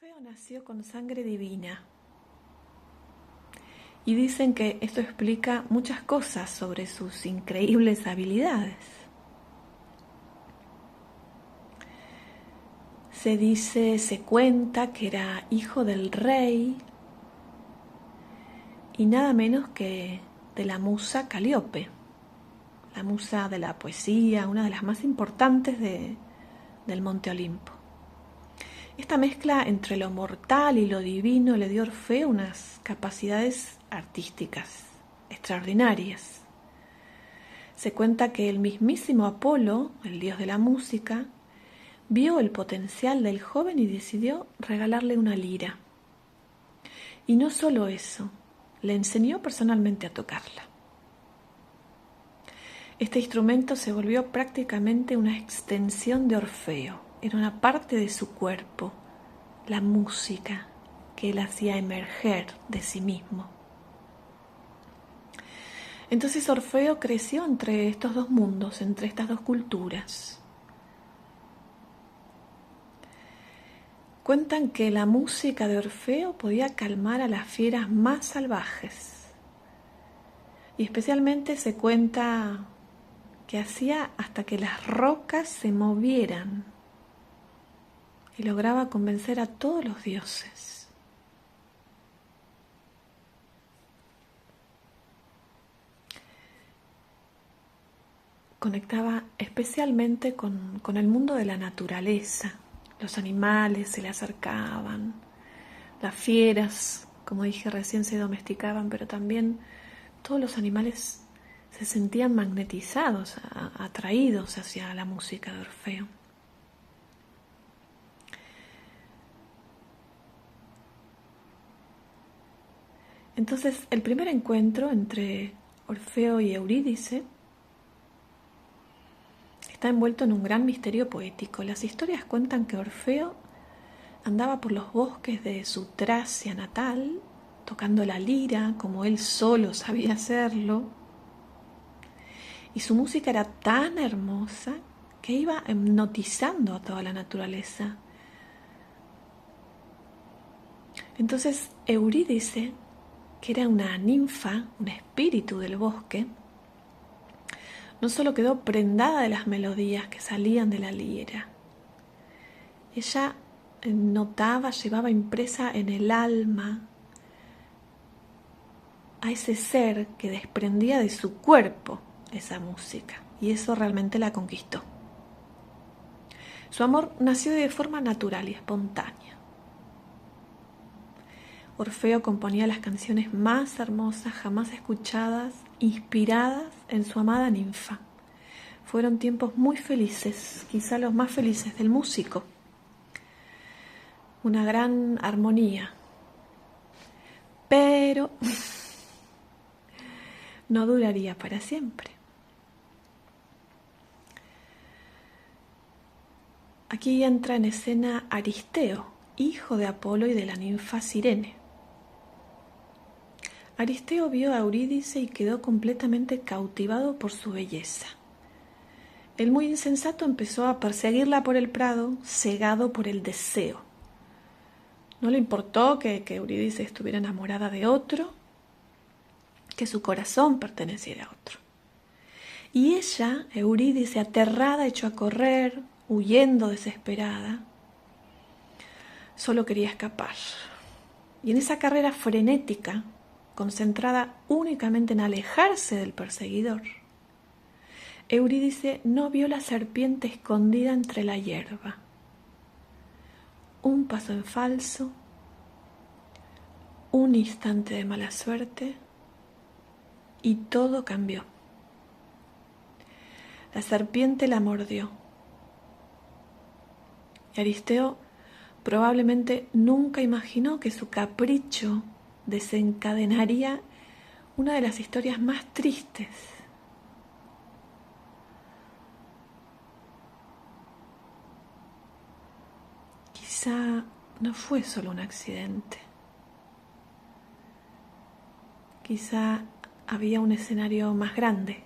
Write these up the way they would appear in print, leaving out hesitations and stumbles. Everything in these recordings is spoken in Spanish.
Orfeo nació con sangre divina y dicen que esto explica muchas cosas sobre sus increíbles habilidades. Se cuenta que era hijo del rey y nada menos que de la musa Calíope, la musa de la poesía, una de las más importantes del Monte Olimpo. Esta mezcla entre lo mortal y lo divino le dio a Orfeo unas capacidades artísticas extraordinarias. Se cuenta que el mismísimo Apolo, el dios de la música, vio el potencial del joven y decidió regalarle una lira. Y no solo eso, le enseñó personalmente a tocarla. Este instrumento se volvió prácticamente una extensión de Orfeo. Era una parte de su cuerpo, la música que él hacía emerger de sí mismo. Entonces Orfeo creció entre estos dos mundos, entre estas dos culturas. Cuentan que la música de Orfeo podía calmar a las fieras más salvajes. Y especialmente se cuenta que hacía hasta que las rocas se movieran y lograba convencer a todos los dioses. Conectaba especialmente con el mundo de la naturaleza. Los animales se le acercaban, las fieras, como dije recién, se domesticaban, pero también todos los animales se sentían magnetizados, atraídos hacia la música de Orfeo. Entonces, el primer encuentro entre Orfeo y Eurídice está envuelto en un gran misterio poético. Las historias cuentan que Orfeo andaba por los bosques de su Tracia natal, tocando la lira como él solo sabía hacerlo, y su música era tan hermosa que iba hipnotizando a toda la naturaleza. Entonces Eurídice, que era una ninfa, un espíritu del bosque, no solo quedó prendada de las melodías que salían de la lira, ella notaba, llevaba impresa en el alma a ese ser que desprendía de su cuerpo esa música, y eso realmente la conquistó. Su amor nació de forma natural y espontánea. Orfeo componía las canciones más hermosas jamás escuchadas, inspiradas en su amada ninfa. Fueron tiempos muy felices, quizá los más felices del músico. Una gran armonía. Pero no duraría para siempre. Aquí entra en escena Aristeo, hijo de Apolo y de la ninfa Cirene. Aristeo vio a Eurídice y quedó completamente cautivado por su belleza. El muy insensato empezó a perseguirla por el prado, cegado por el deseo. No le importó que Eurídice estuviera enamorada de otro, que su corazón perteneciera a otro. Y ella, Eurídice, aterrada, echó a correr, huyendo desesperada. Solo quería escapar. Y en esa carrera frenética, concentrada únicamente en alejarse del perseguidor, Eurídice no vio la serpiente escondida entre la hierba. Un paso en falso, un instante de mala suerte y todo cambió. La serpiente la mordió. Y Aristeo probablemente nunca imaginó que su capricho desencadenaría una de las historias más tristes. Quizá no fue solo un accidente. Quizá había un escenario más grande,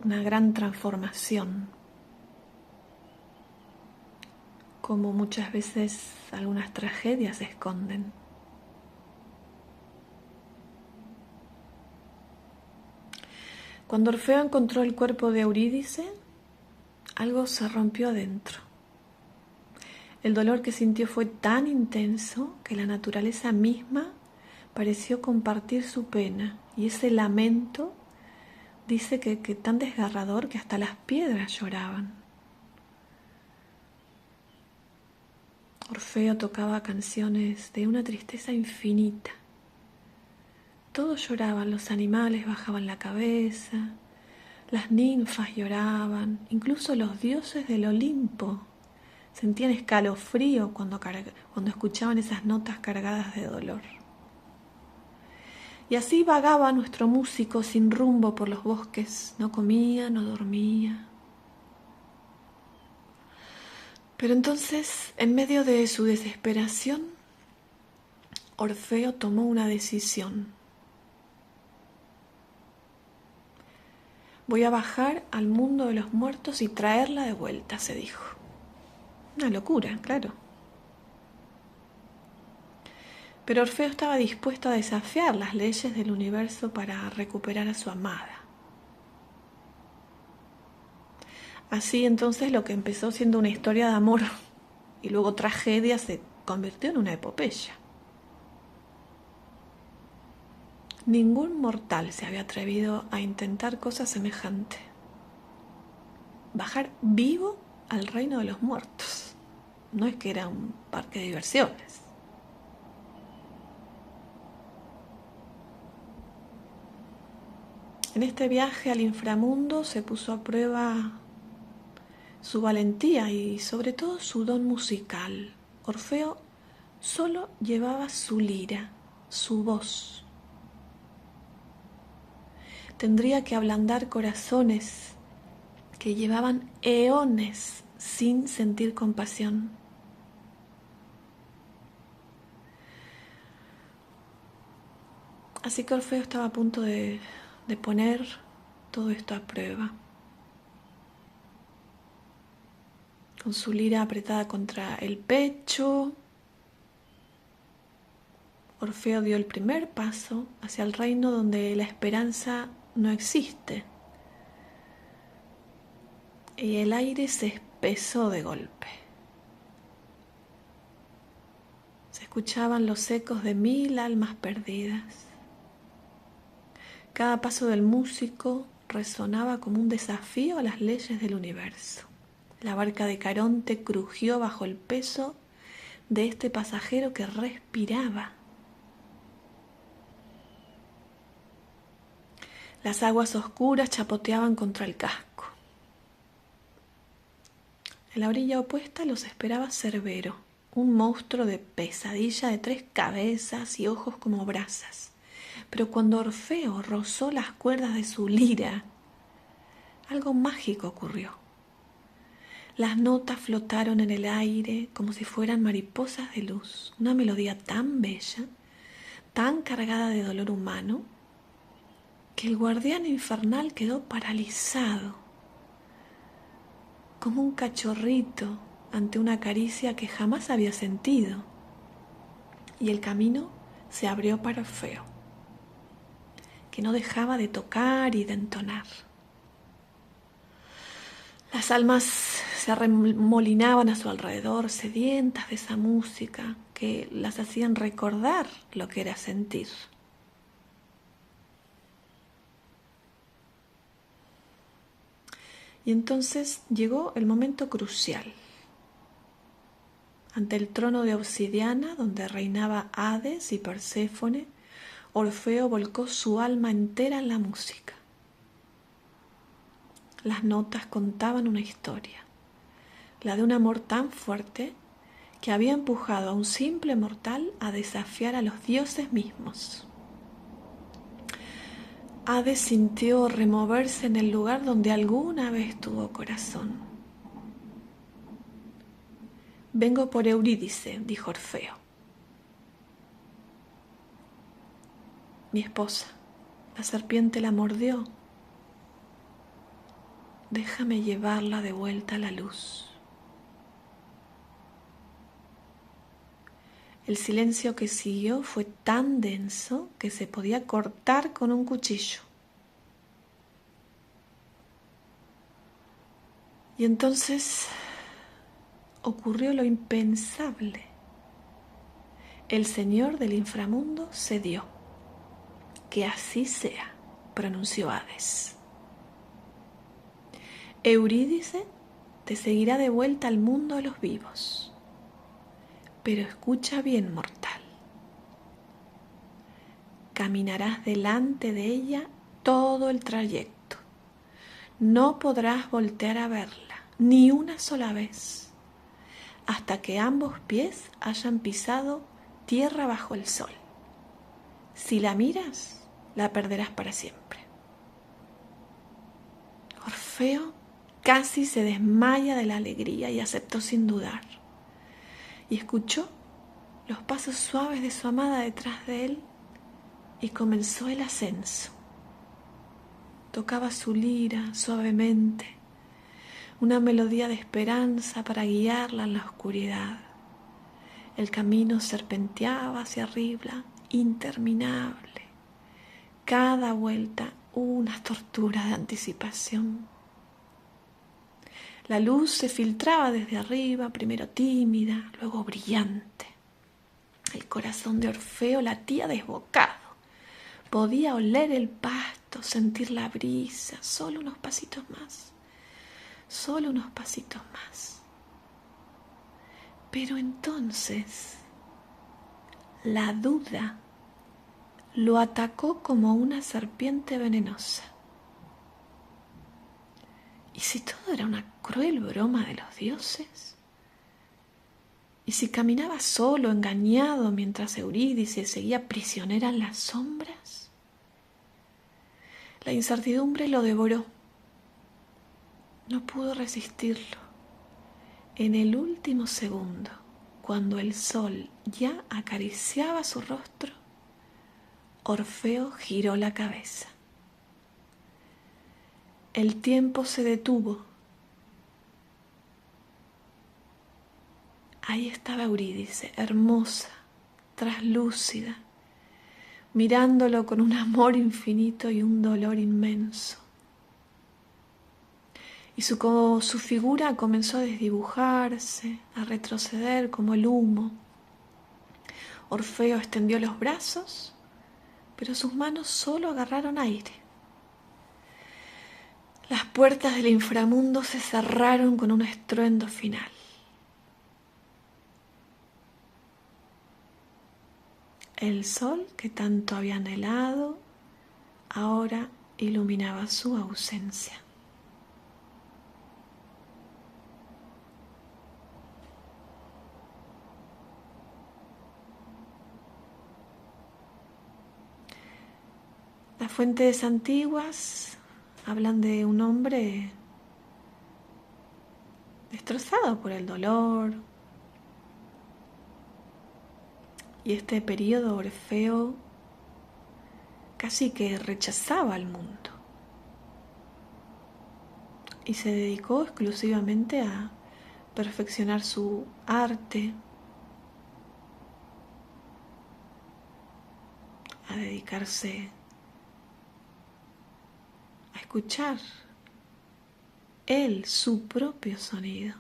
una gran transformación. como muchas veces algunas tragedias se esconden. Cuando Orfeo encontró el cuerpo de Eurídice, algo se rompió adentro. El dolor que sintió fue tan intenso que la naturaleza misma pareció compartir su pena, y ese lamento dice que tan desgarrador que hasta las piedras lloraban. Orfeo tocaba canciones de una tristeza infinita. Todos lloraban, los animales bajaban la cabeza, las ninfas lloraban, incluso los dioses del Olimpo sentían escalofrío cuando escuchaban esas notas cargadas de dolor. Y así vagaba nuestro músico sin rumbo por los bosques, no comía, no dormía. Pero entonces, en medio de su desesperación, Orfeo tomó una decisión. Voy a bajar al mundo de los muertos y traerla de vuelta, se dijo. Una locura, claro. Pero Orfeo estaba dispuesto a desafiar las leyes del universo para recuperar a su amada. Así entonces lo que empezó siendo una historia de amor y luego tragedia se convirtió en una epopeya. Ningún mortal se había atrevido a intentar cosa semejante. Bajar vivo al reino de los muertos. No es que era un parque de diversiones. En este viaje al inframundo se puso a prueba su valentía y sobre todo su don musical. Orfeo solo llevaba su lira, su voz. Tendría que ablandar corazones que llevaban eones sin sentir compasión. Así que Orfeo estaba a punto de poner todo esto a prueba. Con su lira apretada contra el pecho, Orfeo dio el primer paso hacia el reino donde la esperanza no existe. Y el aire se espesó de golpe. Se escuchaban los ecos de 1000 almas perdidas. Cada paso del músico resonaba como un desafío a las leyes del universo. La barca de Caronte crujió bajo el peso de este pasajero que respiraba. Las aguas oscuras chapoteaban contra el casco. En la orilla opuesta los esperaba Cerbero, un monstruo de pesadilla de 3 cabezas y ojos como brasas. Pero cuando Orfeo rozó las cuerdas de su lira, algo mágico ocurrió. Las notas flotaron en el aire como si fueran mariposas de luz, una melodía tan bella, tan cargada de dolor humano, que el guardián infernal quedó paralizado, como un cachorrito ante una caricia que jamás había sentido, y el camino se abrió para Orfeo, que no dejaba de tocar y de entonar. Las almas se arremolinaban a su alrededor, sedientas de esa música que las hacían recordar lo que era sentir. Y entonces llegó el momento crucial. Ante el trono de obsidiana, donde reinaba Hades y Perséfone, Orfeo volcó su alma entera en la música. Las notas contaban una historia, la de un amor tan fuerte que había empujado a un simple mortal a desafiar a los dioses mismos. Hades sintió removerse en el lugar donde alguna vez tuvo corazón. «Vengo por Eurídice», dijo Orfeo. «Mi esposa, la serpiente la mordió. Déjame llevarla de vuelta a la luz». El silencio que siguió fue tan denso que se podía cortar con un cuchillo. Y entonces ocurrió lo impensable. El señor del inframundo cedió. Que así sea, pronunció Hades. Eurídice te seguirá de vuelta al mundo de los vivos. Pero escucha bien, mortal. Caminarás delante de ella todo el trayecto. No podrás voltear a verla, ni una sola vez, hasta que ambos pies hayan pisado tierra bajo el sol. Si la miras, la perderás para siempre. Orfeo casi se desmaya de la alegría y aceptó sin dudar. Y escuchó los pasos suaves de su amada detrás de él y comenzó el ascenso. Tocaba su lira suavemente, una melodía de esperanza para guiarla en la oscuridad. El camino serpenteaba hacia arriba, interminable. Cada vuelta una tortura de anticipación. La luz se filtraba desde arriba, primero tímida, luego brillante. El corazón de Orfeo latía desbocado. Podía oler el pasto, sentir la brisa, solo unos pasitos más, solo unos pasitos más. Pero entonces la duda lo atacó como una serpiente venenosa. ¿Y si todo era una cruel broma de los dioses? ¿Y si caminaba solo, engañado, mientras Eurídice seguía prisionera en las sombras? La incertidumbre lo devoró. No pudo resistirlo. En el último segundo, cuando el sol ya acariciaba su rostro, Orfeo giró la cabeza. El tiempo se detuvo. Ahí estaba Eurídice, hermosa, traslúcida, mirándolo con un amor infinito y un dolor inmenso. Y su figura comenzó a desdibujarse, a retroceder como el humo. Orfeo extendió los brazos, pero sus manos solo agarraron aire. Las puertas del inframundo se cerraron con un estruendo final. El sol que tanto había anhelado ahora iluminaba su ausencia. Las fuentes antiguas hablan de un hombre destrozado por el dolor. Y este periodo Orfeo casi que rechazaba al mundo y se dedicó exclusivamente a perfeccionar su arte, a dedicarse a escuchar él su propio sonido.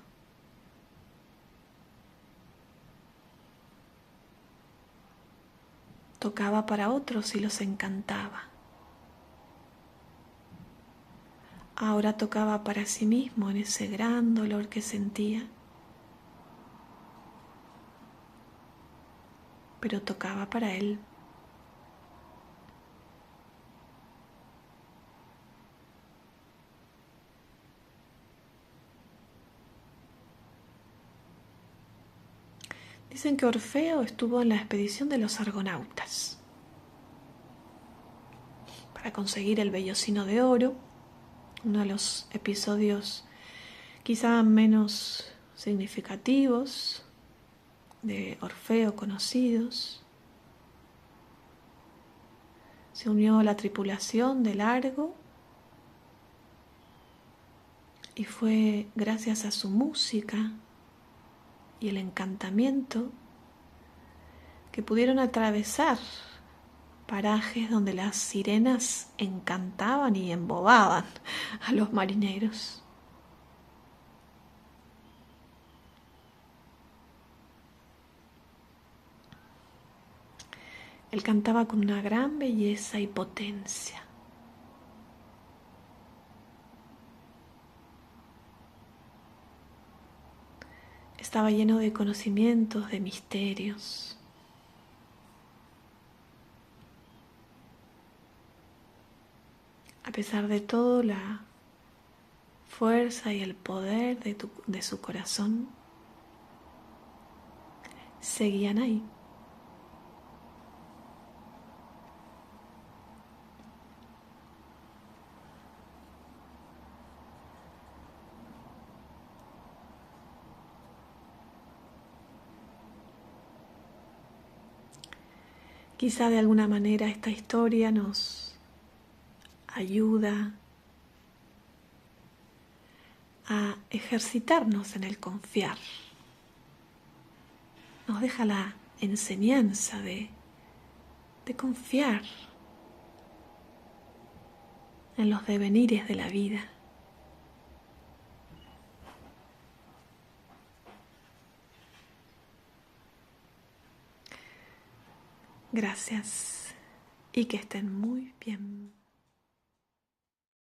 Tocaba para otros y los encantaba. Ahora tocaba para sí mismo en ese gran dolor que sentía, pero tocaba para él. Dicen que Orfeo estuvo en la expedición de los argonautas para conseguir el vellocino de oro, uno de los episodios quizá menos significativos de Orfeo conocidos. Se unió a la tripulación del Argo y fue gracias a su música y el encantamiento que pudieron atravesar parajes donde las sirenas encantaban y embobaban a los marineros. Él cantaba con una gran belleza y potencia. Estaba lleno de conocimientos, de misterios. A pesar de todo, la fuerza y el poder de su corazón seguían ahí. Quizá de alguna manera esta historia nos ayuda a ejercitarnos en el confiar. Nos deja la enseñanza de confiar en los devenires de la vida. Gracias y que estén muy bien.